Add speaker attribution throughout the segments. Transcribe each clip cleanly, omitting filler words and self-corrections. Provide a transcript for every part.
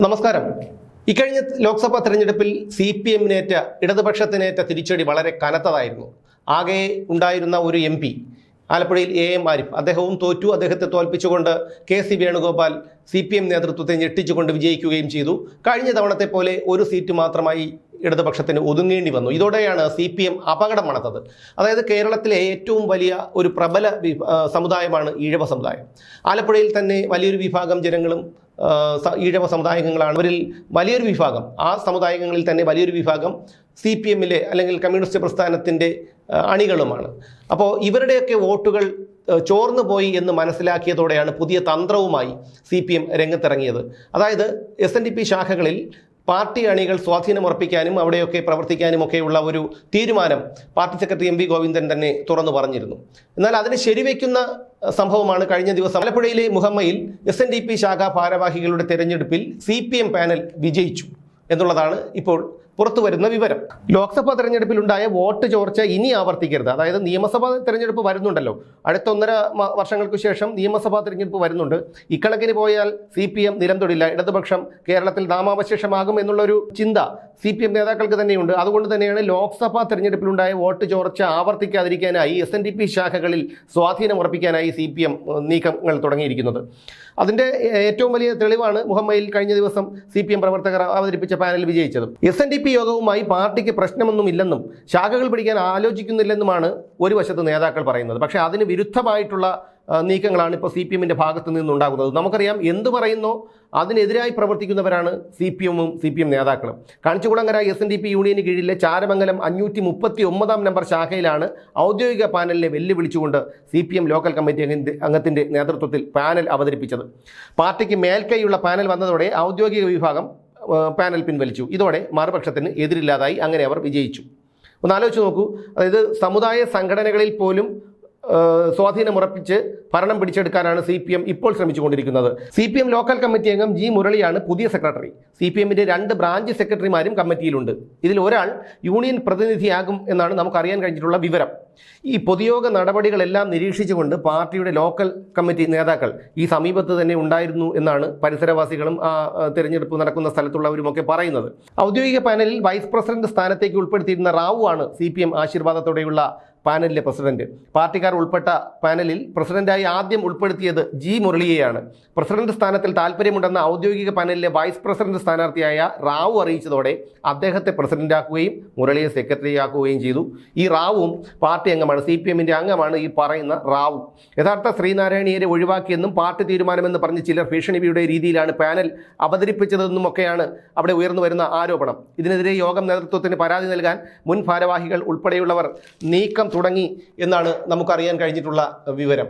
Speaker 1: നമസ്കാരം. ഇക്കഴിഞ്ഞ ലോക്സഭാ തെരഞ്ഞെടുപ്പിൽ CPM-നേറ്റ ഇടതുപക്ഷത്തിനേറ്റ തിരിച്ചടി വളരെ കനത്തതായിരുന്നു. ആകെ ഉണ്ടായിരുന്ന ഒരു MP ആലപ്പുഴയിൽ AM ആരിഫ്, അദ്ദേഹവും തോറ്റു. അദ്ദേഹത്തെ തോൽപ്പിച്ചുകൊണ്ട് KC വേണുഗോപാൽ CPM നേതൃത്വത്തെ ഞെട്ടിച്ചുകൊണ്ട് വിജയിക്കുകയും ചെയ്തു. കഴിഞ്ഞ തവണത്തെ പോലെ ഒരു സീറ്റ് മാത്രമായി ഇടതുപക്ഷത്തിന് ഒതുങ്ങേണ്ടി വന്നു. ഇതോടെയാണ് CPM അപകടം മണത്തത്. അതായത് കേരളത്തിലെ ഏറ്റവും വലിയ ഒരു പ്രബല സമുദായമാണ് ഈഴവ സമുദായം. ആലപ്പുഴയിൽ തന്നെ വലിയൊരു വിഭാഗം ജനങ്ങളും ഈഴവ സമുദായങ്ങളാണ്. അവരിൽ വലിയൊരു വിഭാഗം, ആ സമുദായങ്ങളിൽ തന്നെ വലിയൊരു വിഭാഗം CPM-ലെ അല്ലെങ്കിൽ കമ്മ്യൂണിസ്റ്റ് പ്രസ്ഥാനത്തിൻ്റെ അണികളുമാണ്. അപ്പോൾ ഇവരുടെയൊക്കെ വോട്ടുകൾ ചോർന്നു പോയി എന്ന് മനസ്സിലാക്കിയതോടെയാണ് പുതിയ തന്ത്രവുമായി CPM രംഗത്തിറങ്ങിയത്. അതായത് SNDP ശാഖകളിൽ പാർട്ടി അണികൾ സ്വാധീനമുറപ്പിക്കാനും അവിടെയൊക്കെ പ്രവർത്തിക്കാനുമൊക്കെയുള്ള ഒരു തീരുമാനം പാർട്ടി സെക്രട്ടറി MV ഗോവിന്ദൻ തന്നെ തുറന്നു പറഞ്ഞിരുന്നു. എന്നാൽ അതിന് ശരിവെക്കുന്ന സംഭവമാണ് കഴിഞ്ഞ ദിവസം ആലപ്പുഴയിലെ മുഹമ്മയിൽ SNDP ശാഖാ ഭാരവാഹികളുടെ തെരഞ്ഞെടുപ്പിൽ CPM പാനൽ വിജയിച്ചു എന്നുള്ളതാണ് ഇപ്പോൾ പുറത്തു വരുന്ന വിവരം. ലോക്സഭാ തെരഞ്ഞെടുപ്പിലുണ്ടായ വോട്ട് ചോർച്ച ഇനി ആവർത്തിക്കരുത്. അതായത് നിയമസഭാ തെരഞ്ഞെടുപ്പ് വരുന്നുണ്ടല്ലോ, അടുത്ത 1.5 വർഷങ്ങൾക്ക് ശേഷം നിയമസഭാ തെരഞ്ഞെടുപ്പ് വരുന്നുണ്ട്. ഇക്കണക്കിന് പോയാൽ CPM നിലം തൊടില്ല, ഇടതുപക്ഷം കേരളത്തിൽ നാമാവശേഷമാകും എന്നുള്ളൊരു ചിന്ത CPM നേതാക്കൾക്ക് തന്നെയുണ്ട്. അതുകൊണ്ട് തന്നെയാണ് ലോക്സഭാ തെരഞ്ഞെടുപ്പിലുണ്ടായ വോട്ട് ചോർച്ച ആവർത്തിക്കാതിരിക്കാനായി SNDP ശാഖകളിൽ സ്വാധീനമുറപ്പിക്കാനായി CPM നീക്കങ്ങൾ തുടങ്ങിയിരിക്കുന്നത്. അതിൻ്റെ ഏറ്റവും വലിയ തെളിവാണ് മുഹമ്മയിൽ കഴിഞ്ഞ ദിവസം CPM പ്രവർത്തകർ അവതരിപ്പിച്ച പാനൽ വിജയിച്ചത്. SNDP യോഗവുമായി പാർട്ടിക്ക് പ്രശ്നമൊന്നുമില്ലെന്നും ശാഖകൾ പിടിക്കാൻ ആലോചിക്കുന്നില്ലെന്നുമാണ് ഒരു വശത്ത് നേതാക്കൾ പറയുന്നത്. പക്ഷേ അതിന് വിരുദ്ധമായിട്ടുള്ള നീക്കങ്ങളാണ് ഇപ്പോൾ CPM-ന്റെ ഭാഗത്തു നിന്നുണ്ടാകുന്നത്. നമുക്കറിയാം, എന്ത് പറയുന്നോ അതിനെതിരായി പ്രവർത്തിക്കുന്നവരാണ് CPM-ഉം CPM നേതാക്കളും. കാണിച്ചുകുളങ്ങര SNDP യൂണിയന് കീഴിലെ ചാരമംഗലം 539 നമ്പർ ശാഖയിലാണ് ഔദ്യോഗിക പാനലിനെ വെല്ലുവിളിച്ചുകൊണ്ട് CPM ലോക്കൽ കമ്മിറ്റി അംഗത്തിൻ്റെ നേതൃത്വത്തിൽ പാനൽ അവതരിപ്പിച്ചത്. പാർട്ടിക്ക് മേൽക്കൈയുള്ള പാനൽ വന്നതോടെ ഔദ്യോഗിക വിഭാഗം പാനൽ പിൻവലിച്ചു. ഇതോടെ മറുപക്ഷത്തിന് എതിരില്ലാതായി. അങ്ങനെ അവർ വിജയിച്ചു. ഒന്ന് ആലോചിച്ച് നോക്കൂ. അതായത് സമുദായ സംഘടനകളിൽ പോലും സ്വാധീനമുറപ്പിച്ച് ഭരണം പിടിച്ചെടുക്കാനാണ് CPM ഇപ്പോൾ ശ്രമിച്ചുകൊണ്ടിരിക്കുന്നത്. CPM ലോക്കൽ കമ്മിറ്റി അംഗം G മുരളിയാണ് പുതിയ സെക്രട്ടറി. CPM-ന്റെ 2 ബ്രാഞ്ച് സെക്രട്ടറിമാരും കമ്മിറ്റിയിലുണ്ട്. ഇതിൽ ഒരാൾ യൂണിയൻ പ്രതിനിധിയാകും എന്നാണ് നമുക്കറിയാൻ കഴിഞ്ഞിട്ടുള്ള വിവരം. ഈ പൊതുയോഗ നടപടികളെല്ലാം നിരീക്ഷിച്ചുകൊണ്ട് പാർട്ടിയുടെ ലോക്കൽ കമ്മിറ്റി നേതാക്കൾ ഈ സമീപത്ത് തന്നെ ഉണ്ടായിരുന്നു എന്നാണ് പരിസരവാസികളും ആ തെരഞ്ഞെടുപ്പ് നടക്കുന്ന സ്ഥലത്തുള്ളവരുമൊക്കെ പറയുന്നത്. ഔദ്യോഗിക പാനലിൽ വൈസ് പ്രസിഡന്റ് സ്ഥാനത്തേക്ക് ഉൾപ്പെടുത്തിയിരുന്ന റാവു ആണ് CPM ആശീർവാദത്തോടെയുള്ള പാനലിലെ പ്രസിഡന്റ്. പാർട്ടിക്കാർ ഉൾപ്പെട്ട പാനലിൽ പ്രസിഡന്റായി ആദ്യം ഉൾപ്പെടുത്തിയത് G മുരളിയെയാണ്. പ്രസിഡന്റ് സ്ഥാനത്തിൽ താല്പര്യമുണ്ടെന്ന ഔദ്യോഗിക പാനലിലെ വൈസ് പ്രസിഡന്റ് സ്ഥാനാർത്ഥിയായ റാവു അറിയിച്ചതോടെ അദ്ദേഹത്തെ പ്രസിഡന്റാക്കുകയും മുരളിയെ സെക്രട്ടറിയാക്കുകയും ചെയ്തു. ഈ റാവുവും പാർട്ടി അംഗമാണ്, CPM-ന്റെ അംഗമാണ് ഈ പറയുന്ന റാവു. യഥാർത്ഥ ശ്രീനാരായണീയരെ ഒഴിവാക്കിയെന്നും പാർട്ടി തീരുമാനമെന്ന് പറഞ്ഞ് ചിലർ ഭീഷണിയുടെ രീതിയിലാണ് പാനൽ അവതരിപ്പിച്ചതെന്നുമൊക്കെയാണ് അവിടെ ഉയർന്നു വരുന്ന ആരോപണം. ഇതിനെതിരെ യോഗം നേതൃത്വത്തിന് പരാതി നൽകാൻ മുൻ ഭാരവാഹികൾ ഉൾപ്പെടെയുള്ളവർ നീക്കം തുടങ്ങി എന്നാണ് നമുക്കറിയാൻ കഴിഞ്ഞിട്ടുള്ള വിവരം.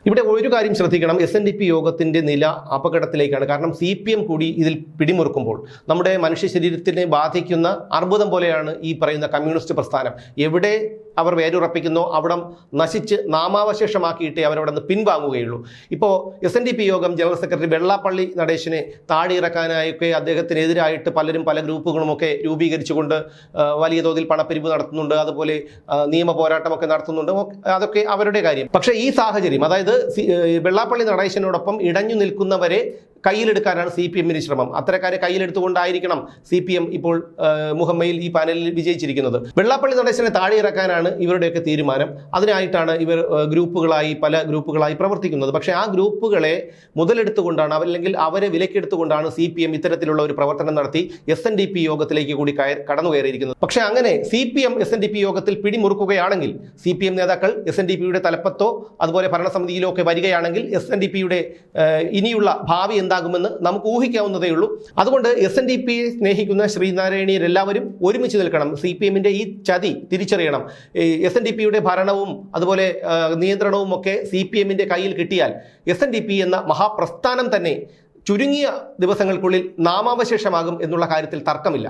Speaker 1: ഇവിടെ ഒരു കാര്യം ശ്രദ്ധിക്കണം, SNDP യോഗത്തിൻ്റെ നില അപകടത്തിലേക്കാണ്. കാരണം CPM കൂടി ഇതിൽ പിടിമുറുക്കുമ്പോൾ നമ്മുടെ മനുഷ്യ ശരീരത്തിനെ ബാധിക്കുന്ന അർബുദം പോലെയാണ് ഈ പറയുന്ന കമ്മ്യൂണിസ്റ്റ് പ്രസ്ഥാനം. എവിടെ അവർ വേരുറപ്പിക്കുന്നോ അവിടം നശിച്ച് നാമാവശേഷമാക്കിയിട്ടേ അവരവിടെ നിന്ന് പിൻവാങ്ങുകയുള്ളൂ. ഇപ്പോൾ SNDP യോഗം ജനറൽ സെക്രട്ടറി വെള്ളാപ്പള്ളി നടേശനെ താഴെയിറക്കാനായൊക്കെ അദ്ദേഹത്തിനെതിരായിട്ട് പലരും പല ഗ്രൂപ്പുകളുമൊക്കെ രൂപീകരിച്ചുകൊണ്ട് വലിയ തോതിൽ പണപ്പിരിവ് നടത്തുന്നുണ്ട്, അതുപോലെ നിയമ പോരാട്ടമൊക്കെ നടത്തുന്നുണ്ട്. അതൊക്കെ അവരുടെ കാര്യം. പക്ഷേ ഈ സാഹചര്യം, അതായത് വെള്ളാപ്പള്ളി നടേശനോടൊപ്പം ഇടഞ്ഞു നിൽക്കുന്നവരെ കയ്യിലെടുക്കാനാണ് CPM-ന് ശ്രമം. അത്തരക്കാരെ കയ്യിലെടുത്തുകൊണ്ടായിരിക്കണം CPM ഇപ്പോൾ മുഹമ്മയിൽ ഈ പാനലിൽ വിജയിച്ചിരിക്കുന്നത്. വെള്ളാപ്പള്ളി നടേശനെ താഴെ ഇറക്കാനാണ് ഇവരുടെയൊക്കെ തീരുമാനം. അതിനായിട്ടാണ് ഇവർ പല ഗ്രൂപ്പുകളായി പ്രവർത്തിക്കുന്നത്. പക്ഷേ ആ ഗ്രൂപ്പുകളെ മുതലെടുത്തുകൊണ്ടാണ്, അല്ലെങ്കിൽ അവരെ വിലക്കെടുത്തുകൊണ്ടാണ് CPM ഇത്തരത്തിലുള്ള ഒരു പ്രവർത്തനം നടത്തി SNDP യോഗത്തിലേക്ക് കൂടി കടന്നു കയറിയിരിക്കുന്നത്. പക്ഷേ അങ്ങനെ CPM SNDP യോഗത്തിൽ പിടിമുറുക്കുകയാണെങ്കിൽ, CPM നേതാക്കൾ SNDP-യുടെ തലപ്പത്തോ അതുപോലെ ഭരണസമിതിയിലോ ഒക്കെ വരികയാണെങ്കിൽ SNDP-യുടെ ഇനിയുള്ള ഭാവി എന്താകുമെന്ന് നമുക്ക് ഊഹിക്കാവുന്നതേ ഉള്ളൂ. അതുകൊണ്ട് SNDP-യെ സ്നേഹിക്കുന്ന ശ്രീനാരായണീയരെല്ലാവരും ഒരുമിച്ച് നിൽക്കണം. CPM-ന്റെ ഈ ചതി തിരിച്ചറിയണം. SNDP-യുടെ ഭരണവും അതുപോലെ നിയന്ത്രണവും ഒക്കെ CPM-ന്റെ കയ്യിൽ കിട്ടിയാൽ SNDP എന്ന മഹാപ്രസ്ഥാനം തന്നെ ചുരുങ്ങിയ ദിവസങ്ങൾക്കുള്ളിൽ നാമാവശേഷമാകും എന്നുള്ള കാര്യത്തിൽ തർക്കമില്ല.